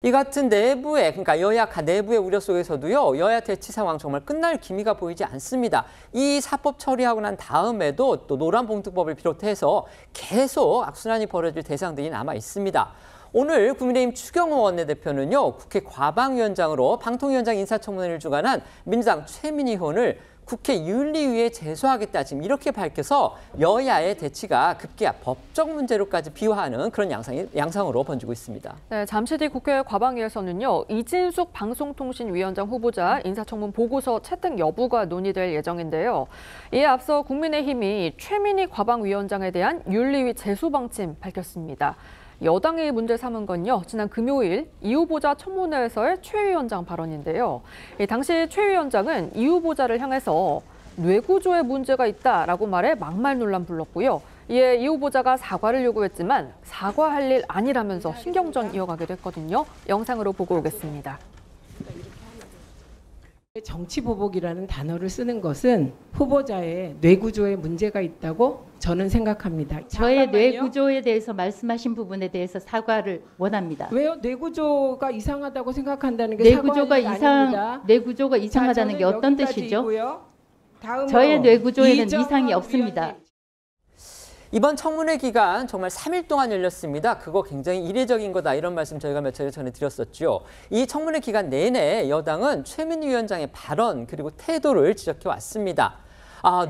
이 같은 내부의, 그러니까 여야 내부의 우려 속에서도요, 여야 대치 상황 정말 끝날 기미가 보이지 않습니다. 이 사법 처리하고 난 다음에도 또 노란봉투법을 비롯해서 계속 악순환이 벌어질 대상들이 남아 있습니다. 오늘 국민의힘 추경호 원내대표는요, 국회 과방위원장으로 방통위원장 인사청문회를 주관한 민주당 최민희 의원을 국회 윤리위에 제소하겠다, 지금 이렇게 밝혀서 여야의 대치가 급기야 법적 문제로까지 비화하는 그런 양상으로 번지고 있습니다. 네, 잠시 뒤 국회 과방위에서는요, 이진숙 방송통신위원장 후보자 인사청문 보고서 채택 여부가 논의될 예정인데요. 이에 앞서 국민의힘이 최민희 과방위원장에 대한 윤리위 제소 방침 밝혔습니다. 여당이 문제 삼은 건요, 지난 금요일 이 후보자 청문회에서의 최 위원장 발언인데요. 당시 최 위원장은 이 후보자를 향해서 뇌구조에 문제가 있다라고 말해 막말 논란 불렀고요. 이에 이 후보자가 사과를 요구했지만 사과할 일 아니라면서 신경전 이어가기도 했거든요. 영상으로 보고 오겠습니다. 정치보복이라는 단어를 쓰는 것은 후보자의 뇌구조에 문제가 있다고 저는 생각합니다. 저의 뇌구조에 대해서 말씀하신 부분에 대해서 사과를 원합니다. 왜요? 뇌구조가 이상하다고 생각한다는 게 사과할 일이 아닙니다. 뇌구조가 이상하다는 자, 게 어떤 뜻이죠? 저의 뇌구조에는 이상이 없습니다. 이번 청문회 기간 정말 3일 동안 열렸습니다. 그거 굉장히 이례적인 거다, 이런 말씀 저희가 며칠 전에 드렸었죠. 이 청문회 기간 내내 여당은 최민희 위원장의 발언 그리고 태도를 지적해 왔습니다.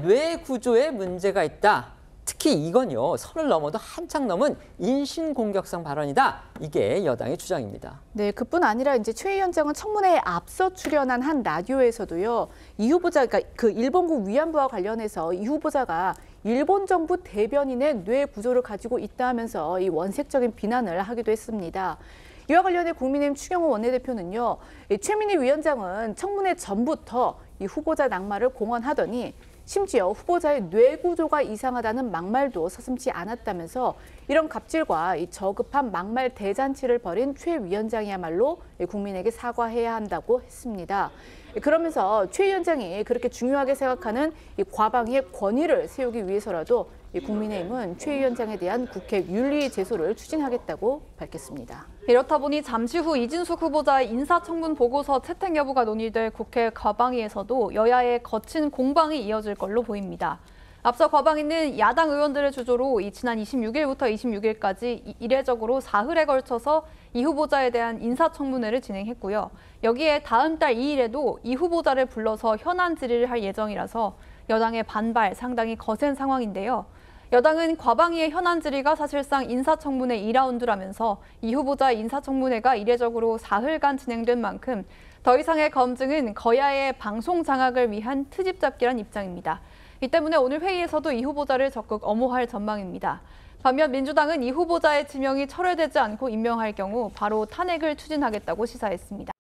뇌 구조에 문제가 있다. 특히 이건요, 선을 넘어도 한창 넘은 인신공격성 발언이다. 이게 여당의 주장입니다. 네, 그뿐 아니라 이제 최 위원장은 청문회에 앞서 출연한 한 라디오에서도요, 이 후보자, 그러니까 그 일본국 위안부와 관련해서 이 후보자가 일본 정부 대변인의 뇌 구조를 가지고 있다 하면서 이 원색적인 비난을 하기도 했습니다. 이와 관련해 국민의힘 추경호 원내대표는요, 최민희 위원장은 청문회 전부터 이 후보자 낙마를 공언하더니 심지어 후보자의 뇌구조가 이상하다는 막말도 서슴지 않았다면서 이런 갑질과 이 저급한 막말 대잔치를 벌인 최 위원장이야말로 국민에게 사과해야 한다고 했습니다. 그러면서 최 위원장이 그렇게 중요하게 생각하는 이 과방위의 권위를 세우기 위해서라도 국민의힘은 최 위원장에 대한 국회 윤리 제소를 추진하겠다고 밝혔습니다. 이렇다 보니 잠시 후 이진숙 후보자의 인사청문 보고서 채택 여부가 논의될 국회 과방위에서도 여야의 거친 공방이 이어질 걸로 보입니다. 앞서 과방위는 야당 의원들의 주조로 지난 26일부터 26일까지 이례적으로 사흘에 걸쳐서 이 후보자에 대한 인사청문회를 진행했고요. 여기에 다음 달 2일에도 이 후보자를 불러서 현안 질의를 할 예정이라서 여당의 반발 상당히 거센 상황인데요. 여당은 과방위의 현안 질의가 사실상 인사청문회 2라운드라면서 이 후보자의 인사청문회가 이례적으로 사흘간 진행된 만큼 더 이상의 검증은 거야의 방송 장악을 위한 트집 잡기란 입장입니다. 이 때문에 오늘 회의에서도 이 후보자를 적극 엄호할 전망입니다. 반면 민주당은 이 후보자의 지명이 철회되지 않고 임명할 경우 바로 탄핵을 추진하겠다고 시사했습니다.